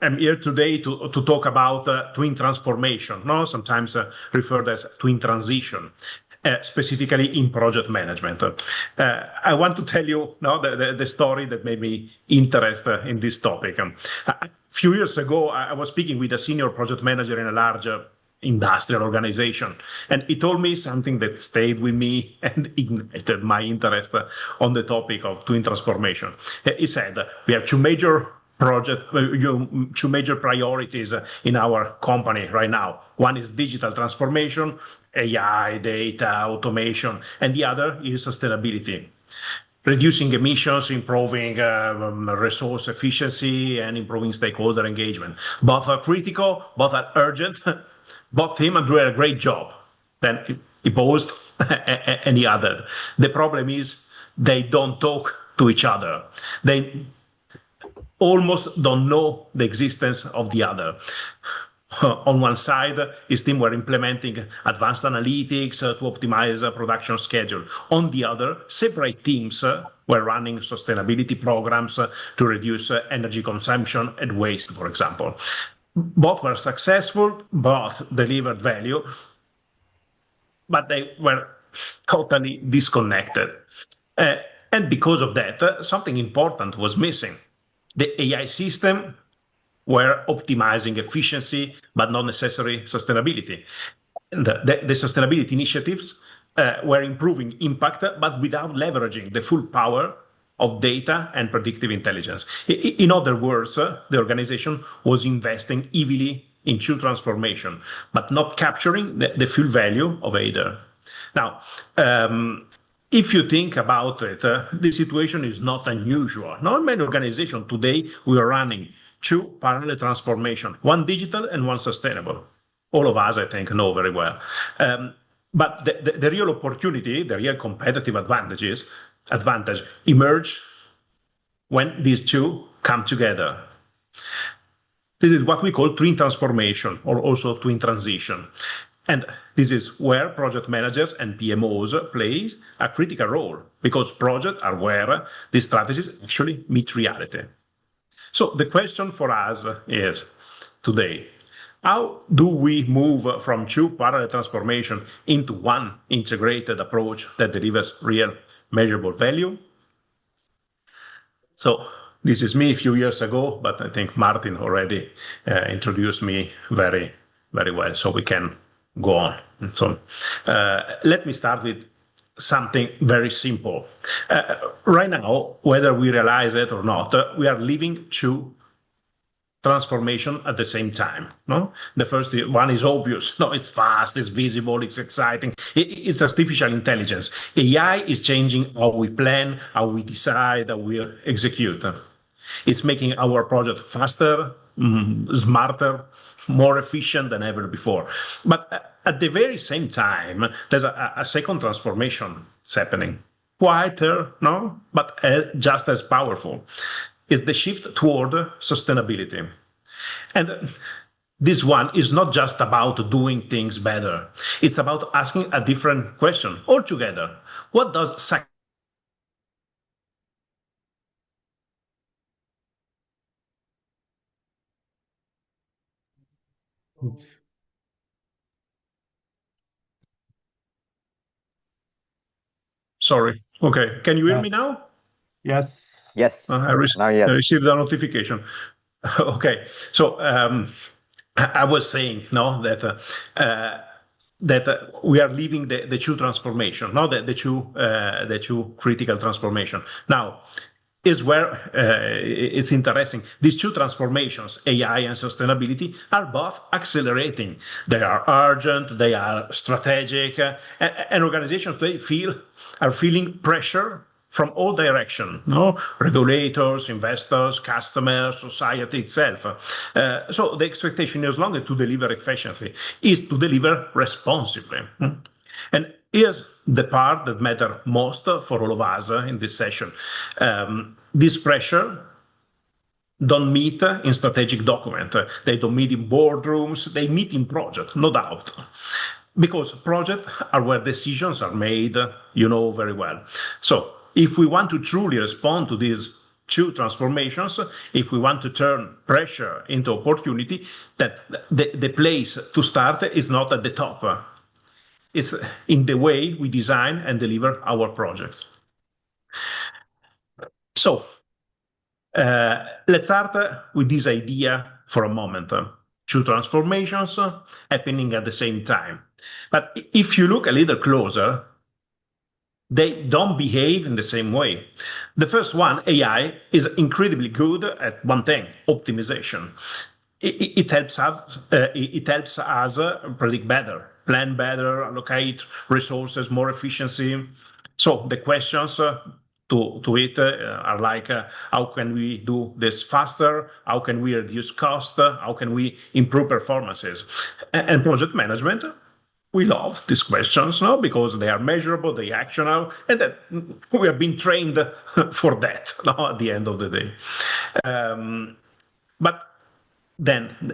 I'm here today to talk about twin transformation, no? Sometimes referred as twin transition, specifically in project management. I want to tell you the story that made me interested in this topic. A few years ago, I was speaking with a senior project manager in a large industrial organization, and he told me something that stayed with me and ignited my interest on the topic of twin transformation. He said, we have two major priorities in our company right now. One is digital transformation, AI, data, automation, and the other is sustainability. Reducing emissions, improving resource efficiency, and improving stakeholder engagement. Both are critical, both are urgent, both him are doing a great job. Then he paused and he added, the problem is they don't talk to each other. They almost don't know the existence of the other. On one side, his team were implementing advanced analytics to optimize a production schedule. On the other, separate teams were running sustainability programs to reduce energy consumption and waste, for example. Both were successful, both delivered value, but they were totally disconnected. And because of that, something important was missing. The AI system were optimizing efficiency, but not necessarily sustainability. And the sustainability initiatives were improving impact, but without leveraging the full power of data and predictive intelligence. In other words, the organization was investing heavily in true transformation, but not capturing the full value of either. Now, if you think about it, the situation is not unusual. Not many organizations today, we are running two parallel transformations, one digital and one sustainable. All of us, I think, know very well. But the real opportunity, the real competitive advantage emerge when these two come together. This is what we call twin transformation, or also twin transition. And this is where project managers and PMOs play a critical role, because projects are where these strategies actually meet reality. So the question for us is today, how do we move from two parallel transformation into one integrated approach that delivers real measurable value? So this is me a few years ago, but I think Martin already introduced me very, very well, so we can go on. So let me start with something very simple. Right now, whether we realize it or not, we are living two transformation at the same time. No, the first one is obvious. No, it's fast, it's visible, it's exciting. It's artificial intelligence. AI is changing how we plan, how we decide, how we execute. It's making our project faster, smarter, more efficient than ever before. But at the very same time, there's a second transformation that's happening. Quieter, no, but just as powerful. It's the shift toward sustainability. And this one is not just about doing things better. It's about asking a different question altogether. What does Sorry. Okay. Can you hear me now? Yes. Yes. I Now, yes. received a notification. Okay. So I was saying that we are leaving the two transformation, the two critical transformation. Now, is where it's interesting. These two transformations, AI and sustainability, are both accelerating. They are urgent, they are strategic, and organizations are feeling pressure from all directions, no? Regulators, investors, customers, society itself. So the expectation is longer to deliver efficiently, is to deliver responsibly. And here's the part that matters most for all of us in this session. This pressure don't meet in strategic document. They don't meet in boardrooms. They meet in project, no doubt. Because projects are where decisions are made, you know very well. So if we want to truly respond to these two transformations, if we want to turn pressure into opportunity, that the place to start is not at the top. It's in the way we design and deliver our projects. So let's start with this idea for a moment. Two transformations happening at the same time. But if you look a little closer, they don't behave in the same way. The first one, AI, is incredibly good at one thing: optimization. It helps us. Predict better, plan better, allocate resources more efficiency. So the questions to it are like, how can we do this faster? How can we reduce cost? How can we improve performances? And project management, we love these questions, no, because they are measurable, they are actionable, and that we have been trained for that, no, at the end of the day. But then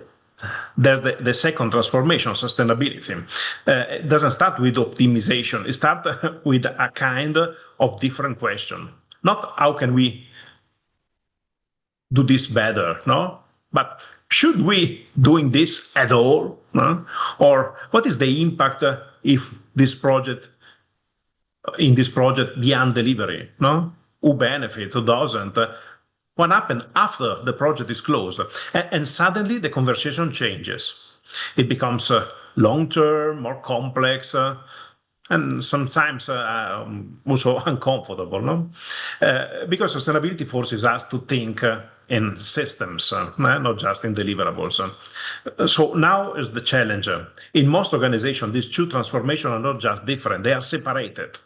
there's the second transformation, sustainability. It doesn't start with optimization. It starts with a kind of different question. Not how can we do this better, no? But should we doing this at all? No? Or what is the impact if this project, in this project, beyond delivery? No? Who benefits, who doesn't? What happened after the project is closed? And suddenly the conversation changes. It becomes long-term, more complex, and sometimes also uncomfortable, no? Because sustainability forces us to think in systems, not just in deliverables. So now is the challenge. In most organizations, these two transformations are not just different, they are separated.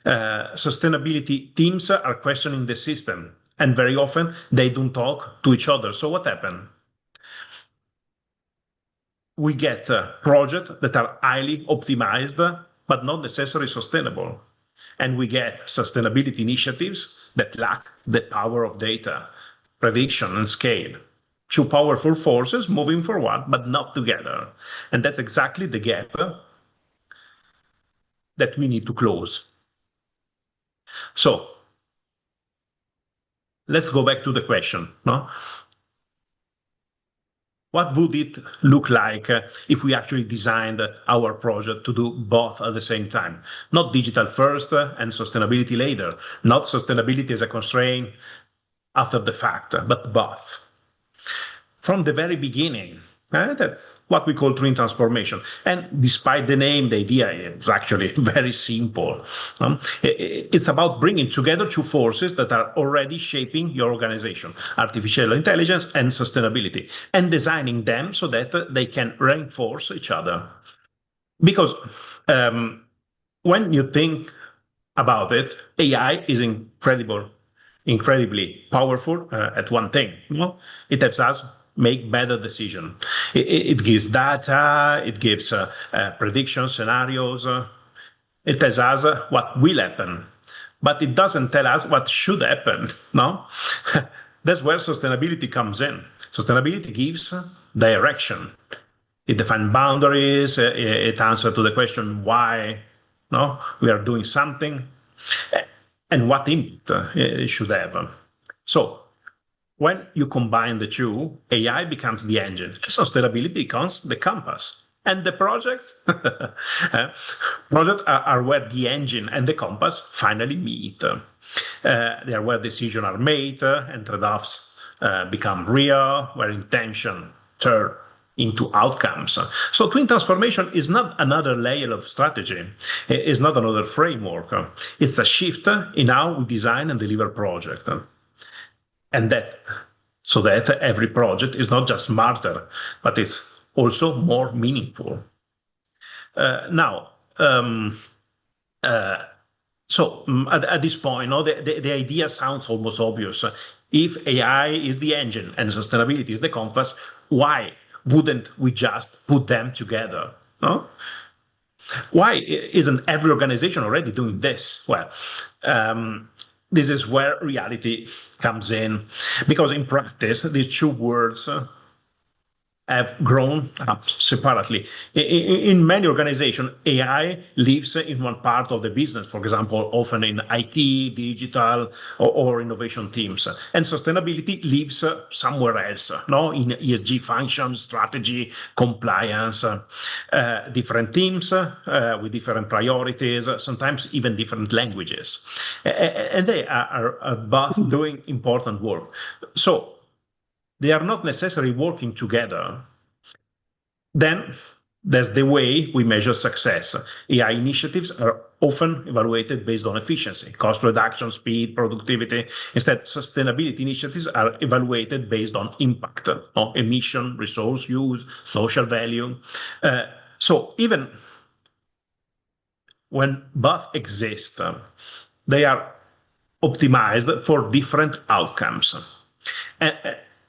Sustainability teams are questioning the system, and very often they don't talk to each other. So what happened? We get projects that are highly optimized, but not necessarily sustainable. And we get sustainability initiatives that lack the power of data, prediction, and scale. Two powerful forces moving forward, but not together. And that's exactly the gap that we need to close. So let's go back to the question, no? What would it look like if we actually designed our project to do both at the same time? Not digital first and sustainability later, not sustainability as a constraint after the fact, but both. From the very beginning, that what we call twin transformation. And despite the name, the idea is actually very simple. It's about bringing together two forces that are already shaping your organization: artificial intelligence and sustainability, and designing them so that they can reinforce each other. Because when you think about it, AI is incredibly powerful at one thing. It helps us make better decisions. It gives data, it gives prediction scenarios, it tells us what will happen, but it doesn't tell us what should happen, no? That's where sustainability comes in. Sustainability gives direction. It defines boundaries, it answers to the question why, no, we are doing something, and what impact it should have. So when you combine the two, AI becomes the engine, sustainability becomes the compass. And the projects are where the engine and the compass finally meet. They are where decisions are made and trade-offs become real, where intention turn into outcomes. So twin transformation is not another layer of strategy. It's not another framework. It's a shift in how we design and deliver projects. And so that every project is not just smarter, but it's also more meaningful. Now, at this point, the idea sounds almost obvious. If AI is the engine and sustainability is the compass, why wouldn't we just put them together? No? Why isn't every organization already doing this? Well, this is where reality comes in, because in practice, these two words have grown up separately. In many organizations, AI lives in one part of the business, for example, often in IT, digital, or innovation teams. And sustainability lives somewhere else, no? In ESG functions, strategy, compliance, different teams with different priorities, sometimes even different languages. And they are both doing important work. So they are not necessarily working together. Then that's the way we measure success. AI initiatives are often evaluated based on efficiency, cost reduction, speed, productivity. Instead, sustainability initiatives are evaluated based on impact, on emission, resource use, social value. So even when both exist, they are optimized for different outcomes.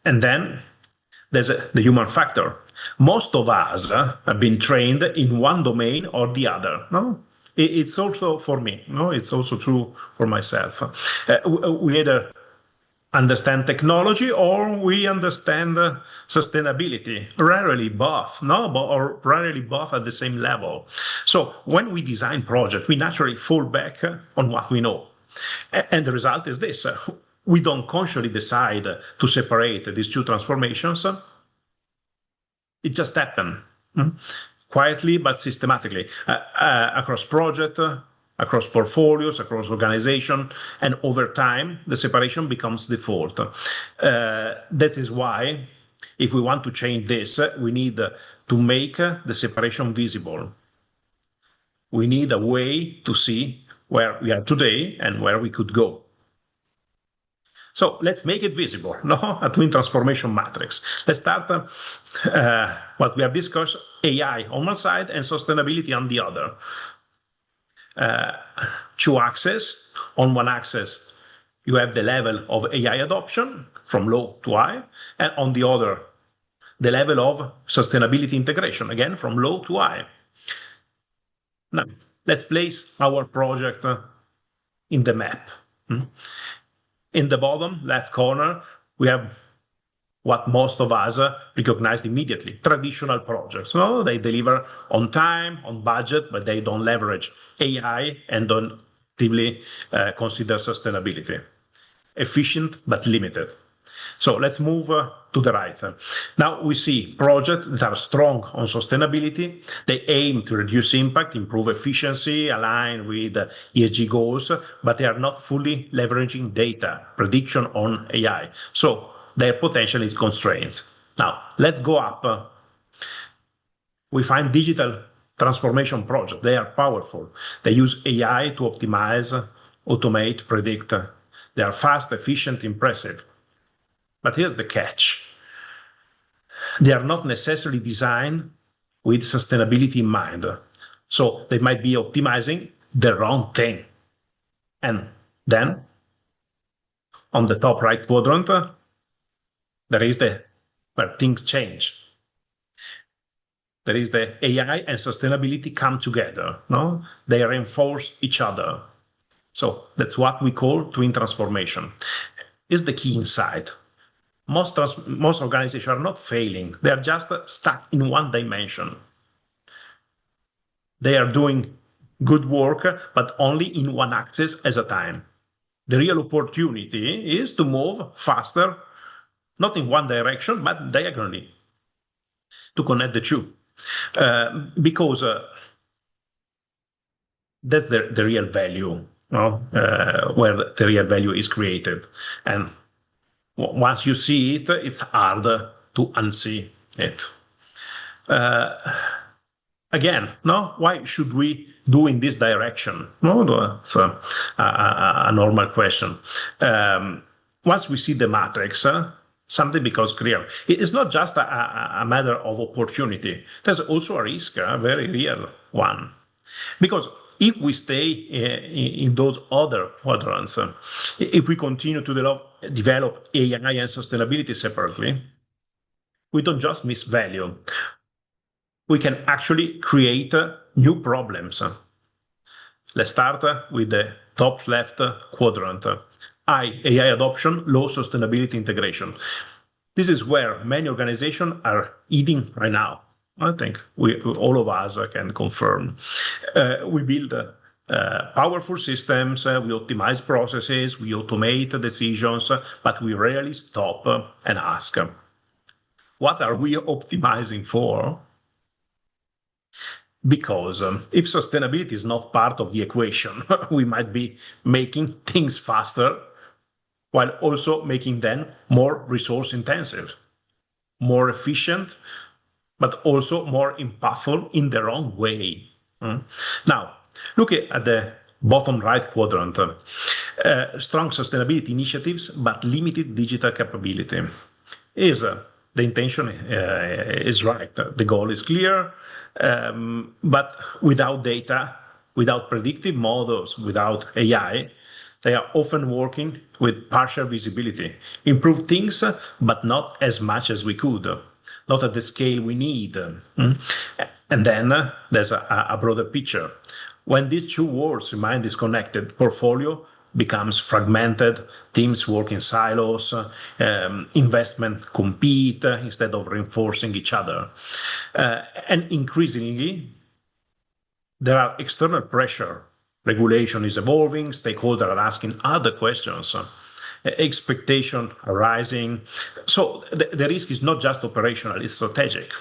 And then there's the human factor. Most of us have been trained in one domain or the other. No, it's also for me. No, it's also true for myself. We either understand technology or we understand sustainability. Rarely both. No, or rarely both at the same level. So when we design projects, we naturally fall back on what we know. And the result is this. We don't consciously decide to separate these two transformations. It just happened quietly but systematically across project, across portfolios, across organization, and over time, the separation becomes default. That is why, if we want to change this, we need to make the separation visible. We need a way to see where we are today and where we could go. So let's make it visible, no? A twin transformation matrix. Let's start what we have discussed, AI on one side and sustainability on the other. Two axes. On one axis, you have the level of AI adoption from low to high, and on the other, the level of sustainability integration, again, from low to high. Now, let's place our project in the map. In the bottom left corner, we have what most of us recognized immediately, traditional projects. No, they deliver on time, on budget, but they don't leverage AI and don't actively consider sustainability. Efficient, but limited. So let's move to the right. Now we see projects that are strong on sustainability. They aim to reduce impact, improve efficiency, align with ESG goals, but they are not fully leveraging data prediction on AI. So their potential is constrained. Now let's go up. We find digital transformation projects. They are powerful. They use AI to optimize, automate, predict. They are fast, efficient, impressive. But here's the catch. They are not necessarily designed with sustainability in mind. So they might be optimizing the wrong thing. And then on the top right quadrant, there is where things change. There is the AI and sustainability come together. No? They reinforce each other. So that's what we call twin transformation. Is the key insight. Most organizations are not failing. They are just stuck in one dimension. They are doing good work, but only in one axis at a time. The real opportunity is to move faster, not in one direction, but diagonally, to connect the two. Because that's the real value, where the real value is created. And once you see it, it's hard to unsee it. Again, no, why should we do in this direction? No, it's a normal question. Once we see the matrix, something becomes clear. It is not just a matter of opportunity. There's also a risk, a very real one. Because if we stay in those other quadrants, if we continue to develop AI and sustainability separately, we don't just miss value. We can actually create new problems. Let's start with the top left quadrant. High AI adoption, low sustainability integration. This is where many organizations are eating right now. I think all of us can confirm. We build powerful systems, we optimize processes, we automate decisions, but we rarely stop and ask, what are we optimizing for? Because if sustainability is not part of the equation, we might be making things faster while also making them more resource intensive, more efficient, but also more impactful in their own way. Now, looking at the bottom right quadrant, strong sustainability initiatives, but limited digital capability. The intention is right. The goal is clear, but without data, without predictive models, without AI, they are often working with partial visibility. Improve things, but not as much as we could, not at the scale we need. And then there's a broader picture. When these two worlds remain disconnected, portfolio becomes fragmented, teams work in silos, investment compete instead of reinforcing each other. And increasingly, there are external pressure. Regulation is evolving, stakeholders are asking other questions, expectation arising. So the risk is not just operational, it's strategic.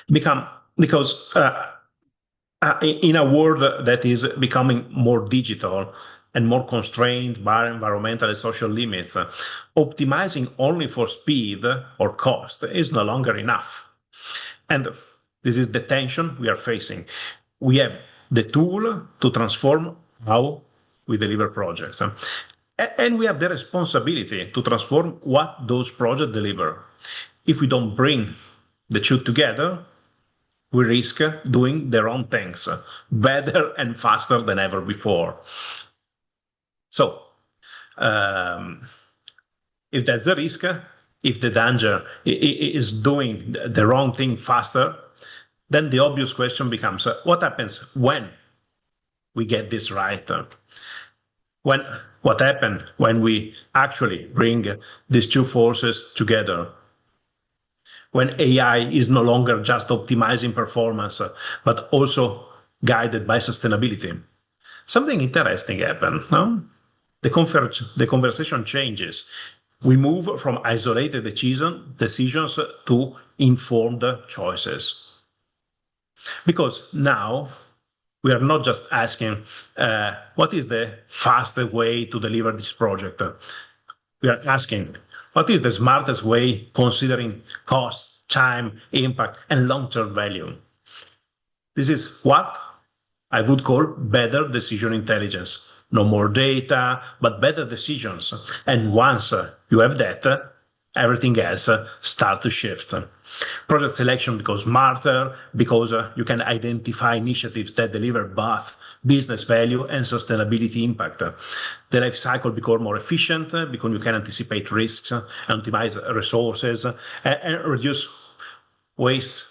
Because in a world that is becoming more digital and more constrained by environmental and social limits, optimizing only for speed or cost is no longer enough. And this is the tension we are facing. We have the tool to transform how we deliver projects. And we have the responsibility to transform what those projects deliver. If we don't bring the two together, we risk doing the wrong things better and faster than ever before. So, if that's the risk, if the danger is doing the wrong thing faster, then the obvious question becomes, what happens when we get this right? What happens when we actually bring these two forces together? When AI is no longer just optimizing performance, but also guided by sustainability. Something interesting happens. No? The conversation changes. We move from isolated decisions to informed choices. Because now we are not just asking what is the fastest way to deliver this project. We are asking what is the smartest way considering cost, time, impact, and long-term value. This is what I would call better decision intelligence. No more data, but better decisions. And once you have that, everything else starts to shift. Project selection becomes smarter because you can identify initiatives that deliver both business value and sustainability impact. The life cycle becomes more efficient because you can anticipate risks, optimize resources, and reduce waste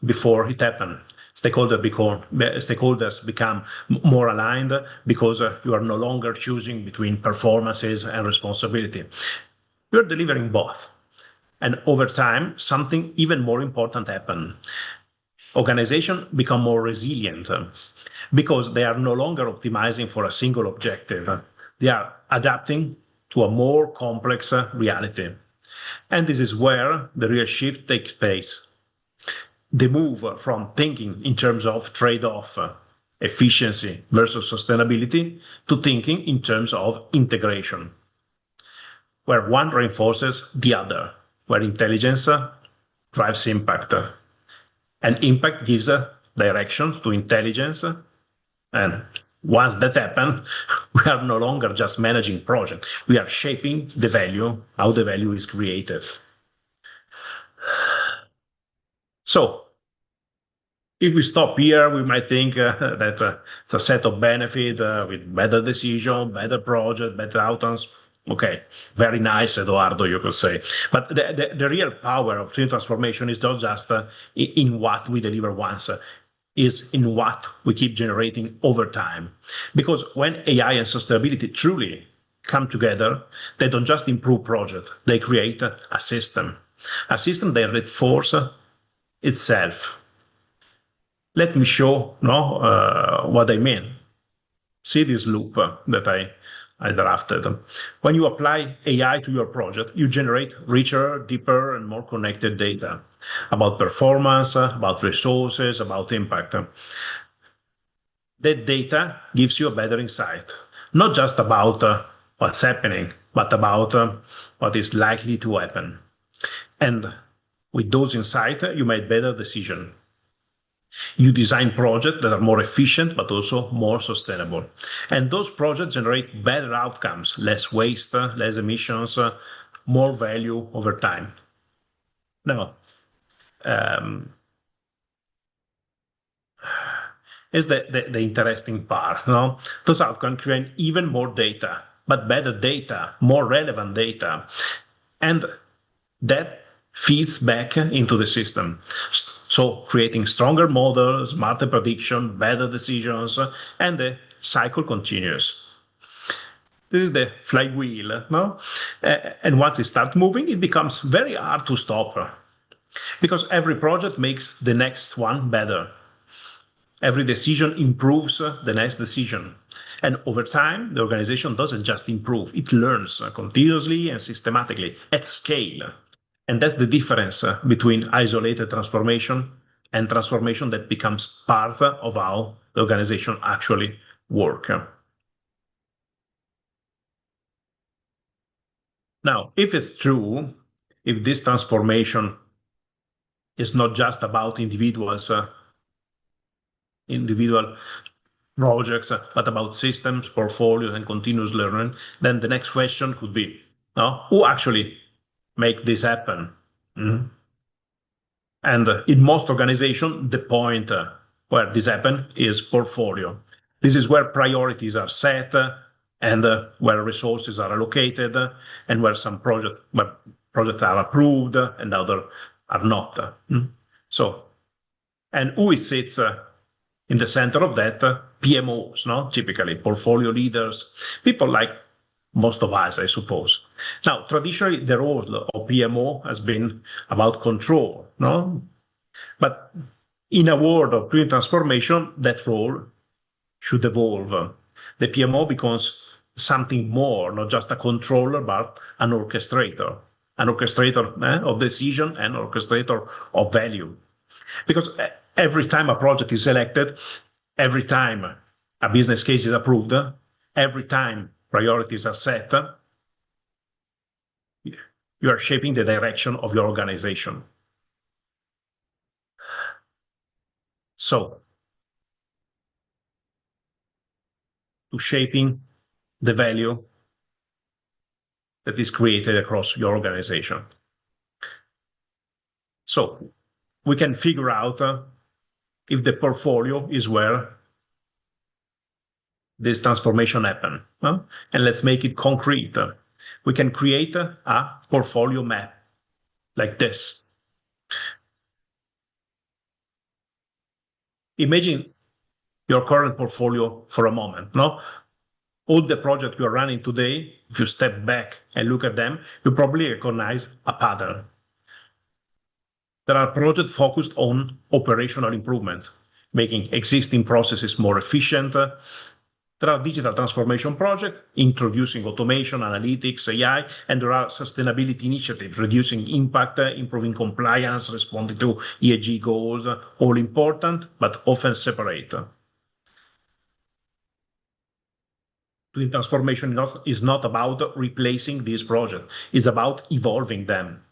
before it happens. Stakeholders become more aligned because you are no longer choosing between performances and responsibility. You're delivering both. And over time, something even more important happens. Organizations become more resilient because they are no longer optimizing for a single objective. They are adapting to a more complex reality. And this is where the real shift takes place. The move from thinking in terms of trade-off, efficiency versus sustainability, to thinking in terms of integration, where one reinforces the other, where intelligence drives impact, and impact gives direction to intelligence. And once that happens, we are no longer just managing projects. We are shaping the value, how the value is created. So, if we stop here, we might think that it's a set of benefits with better decision, better project, better outcomes. Okay, very nice, Edoardo, you could say. But the real power of transformation is not just in what we deliver once, is in what we keep generating over time. Because when AI and sustainability truly come together, they don't just improve projects, they create a system. a system that reinforces itself. Let me show what I mean. See this loop that I drafted. When you apply AI to your project, you generate richer, deeper, and more connected data about performance, about resources, about impact. That data gives you a better insight, not just about what's happening, but about what is likely to happen. And with those insights, you make better decisions. You design projects that are more efficient, but also more sustainable. And those projects generate better outcomes, less waste, less emissions, more value over time. Now, is the interesting part. No? Those outcomes create even more data, but better data, more relevant data. And that feeds back into the system. So creating stronger models, smarter prediction, better decisions, and the cycle continues. This is the flywheel, no? And once it starts moving, it becomes very hard to stop because every project makes the next one better. Every decision improves the next decision. And over time, the organization doesn't just improve, it learns continuously and systematically at scale. And that's the difference between isolated transformation and transformation that becomes part of how the organization actually works. Now, if it's true, if this transformation is not just about individual projects, but about systems, portfolios, and continuous learning, then the next question could be, who actually make this happen? Mm-hmm. And in most organizations, the point where this happens is portfolio. This is where priorities are set and where resources are allocated and where some projects are approved and others are not. So, and who sits in the center of that? PMOs, typically portfolio leaders, people like most of us, I suppose. Now, traditionally, the role of PMO has been about control, But in a world of twin transformation, that role should evolve. The PMO becomes something more, not just a controller, but an orchestrator of decision and orchestrator of value. Because every time a project is selected, every time a business case is approved, every time priorities are set, you are shaping the direction of your organization. So, to shaping the value that is created across your organization. So, we can figure out if the portfolio is where this transformation happens. And let's make it concrete. We can create a portfolio map like this. Imagine your current portfolio for a moment. All the projects you are running today, if you step back and look at them, you probably recognize a pattern. There are projects focused on operational improvement, making existing processes more efficient. There are digital transformation projects introducing automation, analytics, AI, and there are sustainability initiatives reducing impact, improving compliance, responding to ESG goals, all important, but often separate. Twin transformation is not about replacing these projects, it's about evolving them.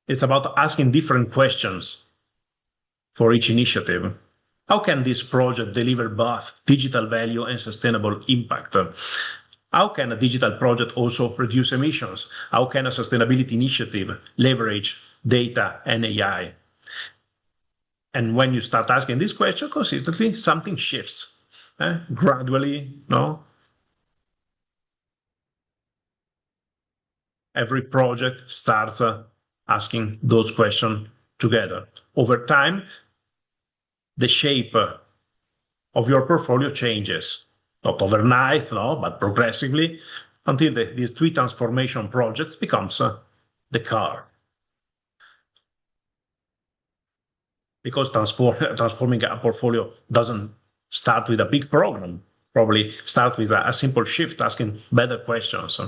It's about asking different questions for each initiative. How can this project deliver both digital value and sustainable impact? How can a digital project also reduce emissions? How can a sustainability initiative leverage data and AI? And when you start asking this question consistently, something shifts gradually. Every project starts asking those questions together. Over time, the shape of your portfolio changes, not overnight, but progressively, until these three transformation projects becomes the car. Because transforming a portfolio doesn't start with a big program, probably start with a simple shift, asking better questions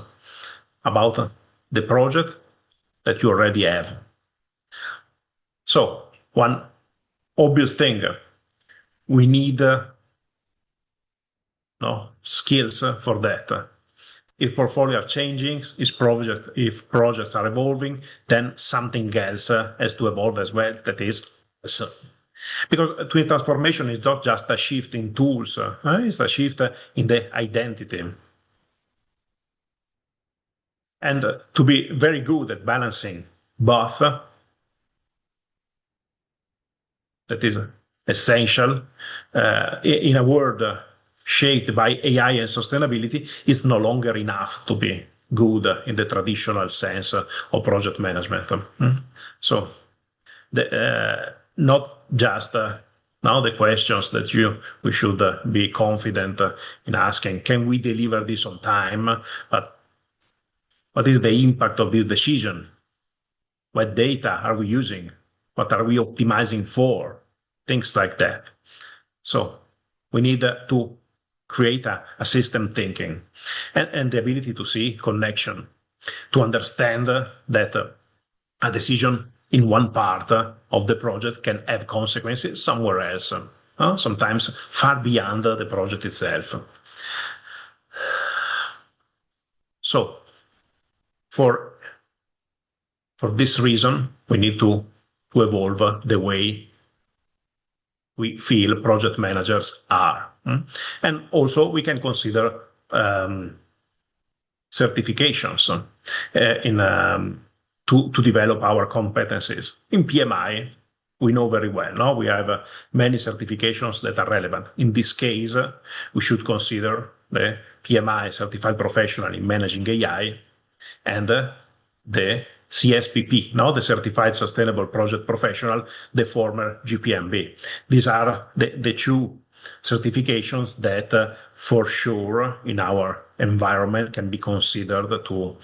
about the project that you already have. So one obvious thing, we need skills for that. If portfolio are changing, if projects are evolving, then something else has to evolve as well. That is, so, because twin transformation is not just a shift in tools, it's a shift in the identity. And to be very good at balancing both, that is essential in a world shaped by AI and sustainability, is no longer enough to be good in the traditional sense of project management. So not just now the questions that we should be confident in asking, can we deliver this on time? But what is the impact of this decision? What data are we using? What are we optimizing for? Things like that. So we need to create a system thinking and the ability to see connection, to understand that a decision in one part of the project can have consequences somewhere else, sometimes far beyond the project itself. So for this reason, we need to evolve the way we feel project managers are. And also we can consider certifications to develop our competencies. In PMI, we know very well, no? We have many certifications that are relevant. In this case, we should consider the PMI, Certified Professional in Managing AI, and the CSPP, no? The Certified Sustainable Project Professional, the former GPMB. These are the two certifications that for sure in our environment can be considered to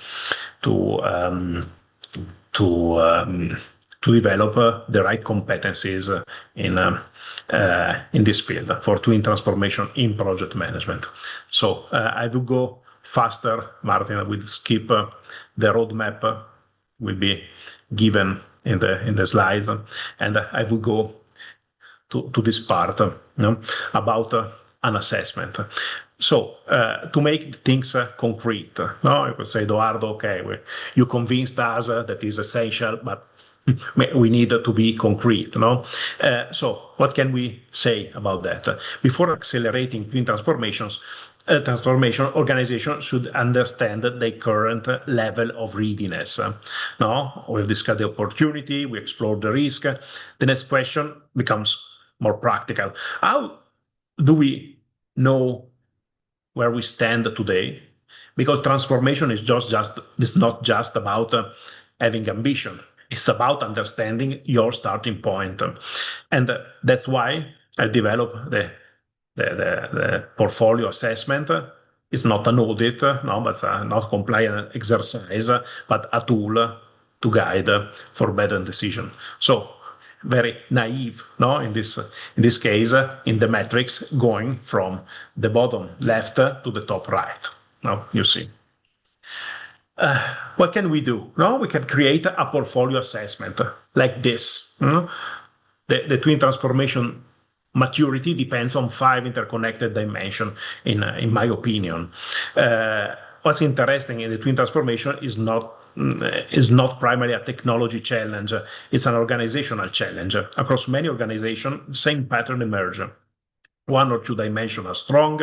develop the right competencies in this field for twin transformation in project management. So I will go faster. Martin, I will skip the roadmap will be given in the slides, and I will go to this part about an assessment. So to make things concrete, no, you could say, Edoardo, okay, you convinced us that is essential, but we need to be concrete, no? So what can we say about that? Before accelerating twin transformation, organization should understand the current level of readiness. No, we've discussed the opportunity, we explored the risk. The next question becomes more practical. How do we know where we stand today? Because transformation is it's not just about having ambition. It's about understanding your starting point. And that's why I developed the portfolio assessment. It's not an audit, no, but not compliant exercise, but a tool to guide for better decision. So very naive, no, in this case, in the metrics going from the bottom left to the top right. Now you see. What can we do? No, we can create a portfolio assessment like this. The twin transformation maturity depends on 5 interconnected dimensions, in my opinion. What's interesting in the twin transformation is not primarily a technology challenge, it's an organizational challenge. Across many organizations, same pattern emerge. 1 or 2 dimensions are strong,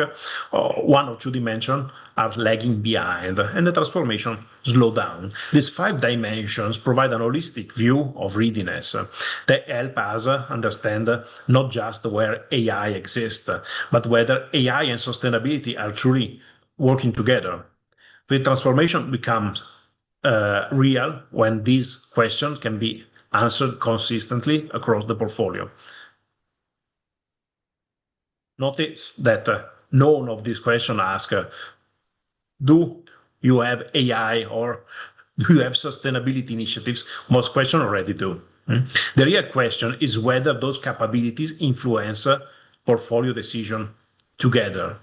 1 or 2 dimensions are lagging behind, and the transformation slows down. These 5 dimensions provide an holistic view of readiness. They help us understand not just where AI exists, but whether AI and sustainability are truly working together. The transformation becomes real when these questions can be answered consistently across the portfolio. Notice that none of these questions ask, do you have AI or Do you have sustainability initiatives? Most questions already do. The real question is whether those capabilities influence portfolio decision together.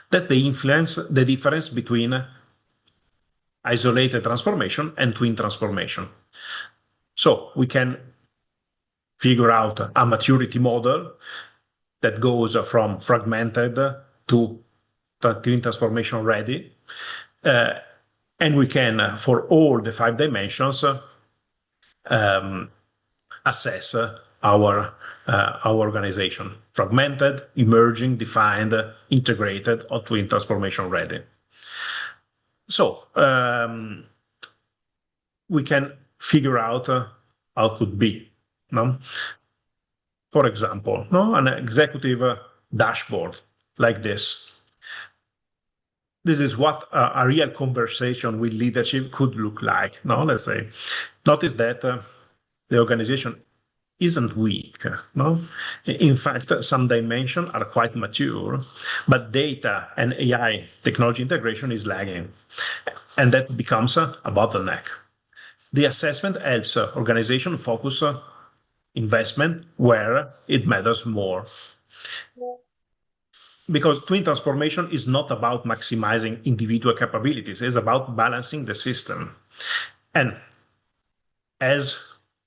That's the difference between isolated transformation and twin transformation. So we can figure out a maturity model that goes from fragmented to twin transformation ready. And we can, for all the 5 dimensions, assess our organization: fragmented, emerging, defined, integrated, or twin transformation ready. So we can figure out how it could be. No? For example, an executive dashboard like this. This is what a real conversation with leadership could look like. No, let's say, notice that the organization isn't weak. No, in fact, some dimensions are quite mature, but data and AI technology integration is lagging, and that becomes a bottleneck. The assessment helps organization focus investment where it matters more. Because twin transformation is not about maximizing individual capabilities, it's about balancing the system. And as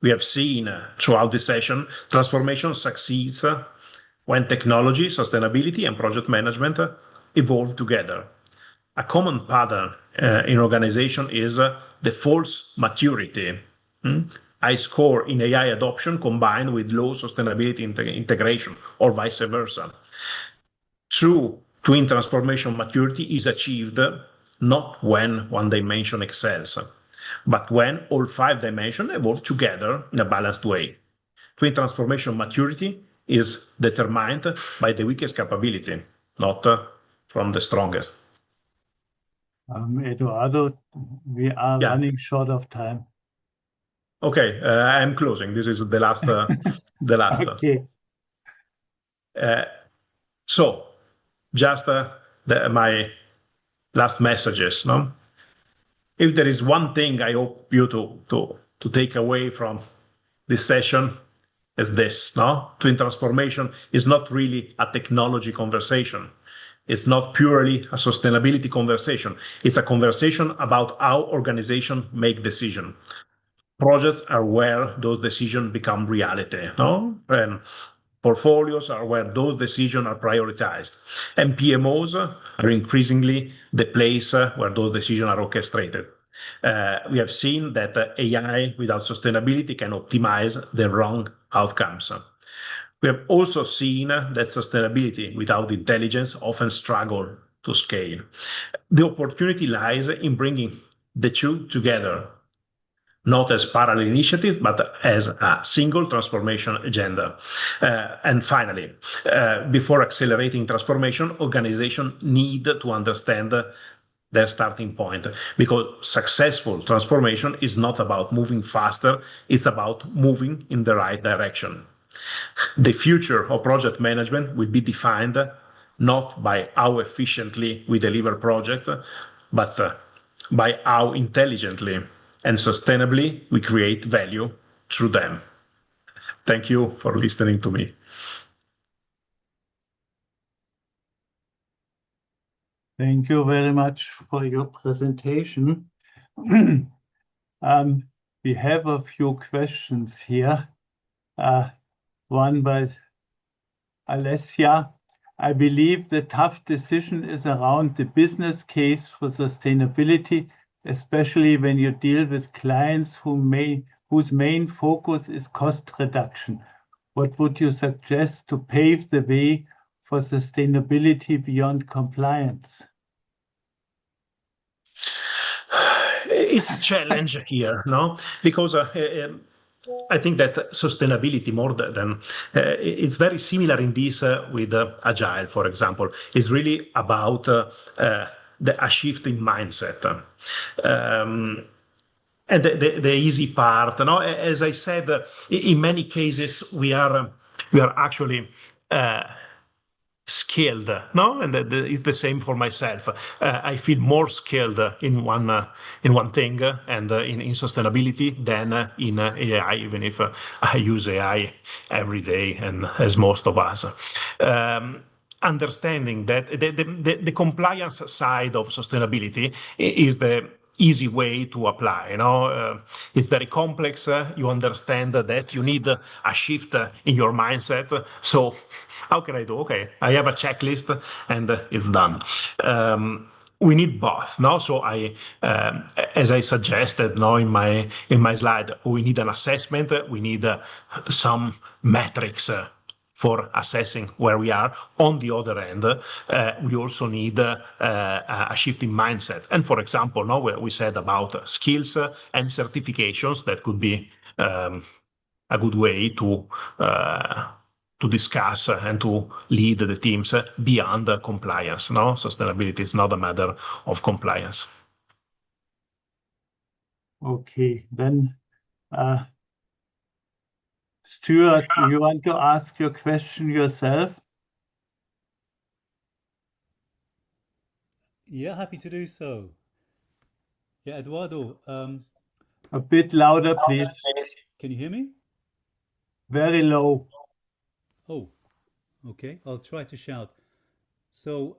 we have seen throughout this session, transformation succeeds when technology, sustainability, and project management evolve together. A common pattern in organization is the false maturity. High score in AI adoption combined with low sustainability integration, or vice versa. True twin transformation maturity is achieved not when one dimension excels, but when all 5 dimensions evolve together in a balanced way. Twin transformation maturity is determined by the weakest capability, not from the strongest. Eduardo, we are running short of time. Okay, I'm closing. This is the last. Okay. So, just my last messages. No, if there is one thing I hope you to take away from this session, is this: no, twin transformation is not really a technology conversation. It's not purely a sustainability conversation. It's a conversation about how organizations make decisions. Projects are where those decisions become reality. No, and portfolios are where those decisions are prioritized. And PMOs are increasingly the place where those decisions are orchestrated. We have seen that AI without sustainability can optimize the wrong outcomes. We have also seen that sustainability without intelligence often struggle to scale. The opportunity lies in bringing the two together, not as parallel initiatives, but as a single transformation agenda. And finally, before accelerating transformation, organizations need to understand their starting point, because successful transformation is not about moving faster, it's about moving in the right direction. The future of project management will be defined not by how efficiently we deliver projects, but by how intelligently and sustainably we create value through them. Thank you for listening to me. Thank you very much for your presentation. We have a few questions here. One by Alessia. I believe the tough decision is around the business case for sustainability, especially when you deal with clients whose main focus is cost reduction. What would you suggest to pave the way for sustainability beyond compliance? It's a challenge here, no? Because I think that sustainability, more than it's very similar in this with Agile, for example, is really about a shift in mindset. And the easy part, no? As I said, in many cases we are actually skilled, no, and it's the same for myself. I feel more skilled in one thing and in sustainability than in AI, even if I use AI every day, and as most of us. Understanding that the compliance side of sustainability is the easy way to apply. It's very complex. You understand that you need a shift in your mindset. So how can I do? Okay, I have a checklist and it's done. We need both. No, so as I suggested, no, in my slide, we need an assessment. We need some metrics. For assessing where we are. On the other end, we also need a shift in mindset. And for example, now we said about skills and certifications that could be a good way to discuss and to lead the teams beyond compliance. No, sustainability is not a matter of compliance. Okay, then Stuart, do you want to ask your question yourself? Yeah, happy to do so. Yeah, Eduardo, a bit louder, please. Can you hear me? Very low. Oh, okay, I'll try to shout. So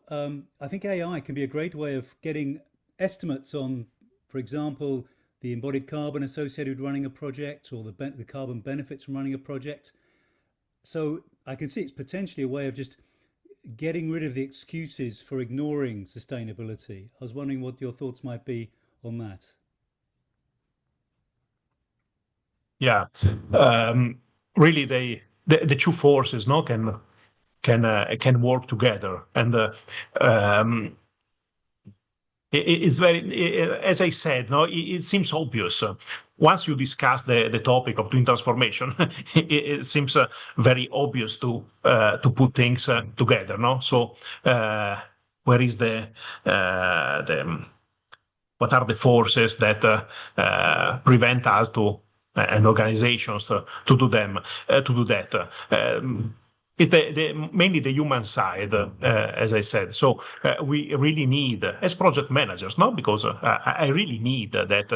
I think AI can be a great way of getting estimates on, for example, the embodied carbon associated with running a project, or the carbon benefits from running a project. So I can see it's potentially a way of just getting rid of the excuses for ignoring sustainability. I was wondering what your thoughts might be on that. Yeah, really, the two forces, no, can work together, and it's very, as I said, no, it seems obvious. Once you discuss the topic of twin transformation, it seems very obvious to put things together. No, so where is what are the forces that prevent us to and organizations to do that? It's mainly the human side, as I said. So we really need, as project managers, no, because I really need that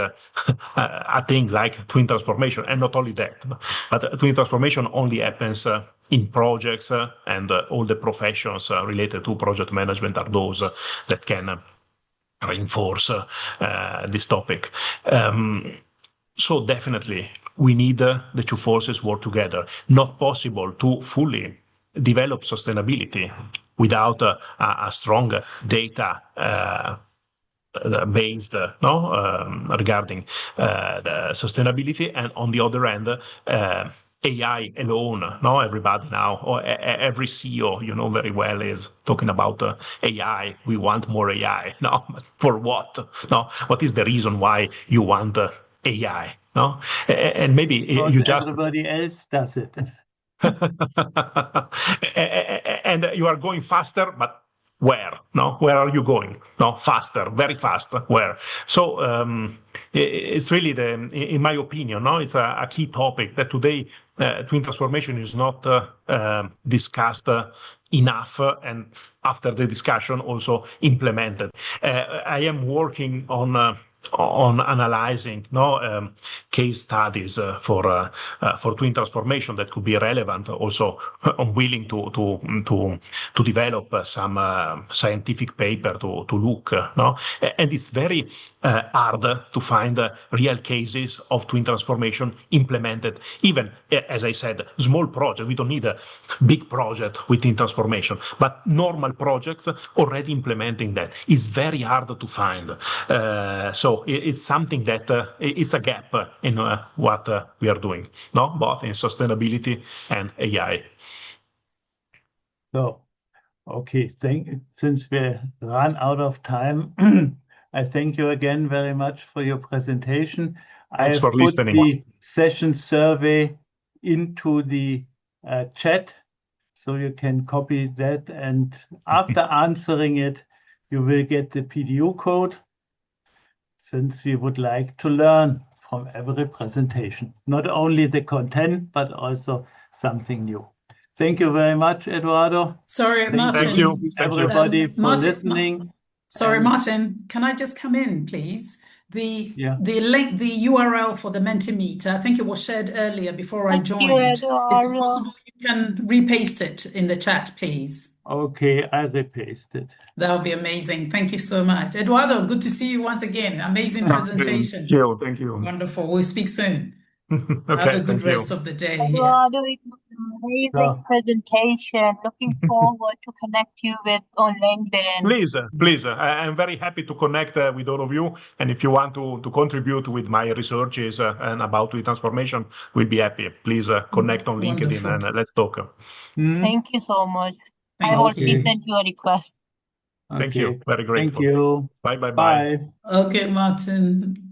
a thing like twin transformation, and not only that, but twin transformation only happens in projects, and all the professions related to project management are those that can reinforce this topic. So definitely we need the two forces work together. Not possible to fully develop sustainability without a strong data based regarding the sustainability, and on the other hand, AI alone. No, everybody now, or every CEO you know very well is talking about AI. We want more AI. No, for what? No, what is the reason why you want AI? No, and maybe because you just everybody else does it. And you are going faster, but where? No, where are you going? No, faster, very fast. Where? So it's really in my opinion, no, it's a key topic that today twin transformation is not discussed enough, and after the discussion also implemented. I am working on analyzing case studies for twin transformation that could be relevant. Also, I'm willing to develop some scientific paper to look. And it's very hard to find real cases of twin transformation implemented. Even as I said, small project. We don't need a big project with twin transformation, but normal projects already implementing that. It's very hard to find. So it's something that it's a gap in what we are doing, no, both in sustainability and AI. So, okay, since we run out of time, I thank you again very much for your presentation. Thanks for listening. I have put the session survey into the chat, so you can copy that, and after answering it, you will get the PDU code, since we would like to learn from every presentation, not only the content, but also something new. Thank you very much, Eduardo. Sorry, Thank Martin. Thank you. Thank you. Everybody for Martin, listening. Sorry, And- Martin, can I just come in, please? Yeah. The link, the URL for the Mentimeter, I think it was shared earlier before I Thank you, joined. Is it Eduardo. possible you can repaste it in the chat, please? Okay, I repasted. That would be amazing. Thank you so much. Eduardo, good to see you once again. Amazing presentation. Thank you. Thank you. Wonderful. We'll speak soon. Have a Okay, good thank rest you. of the day here. Eduardo, it was an amazing Yeah. presentation. Looking forward to connect you with on LinkedIn. Please, I'm very happy to connect with all of you. And if you want to contribute with my researches and about transformation, we'll be happy. Please connect on LinkedIn Wonderful. and let's talk. Hmm? Thank you so much. I Thank already you. sent you a request. Thank you. Okay. Very Thank grateful. you. Bye. Bye. Okay, Martin.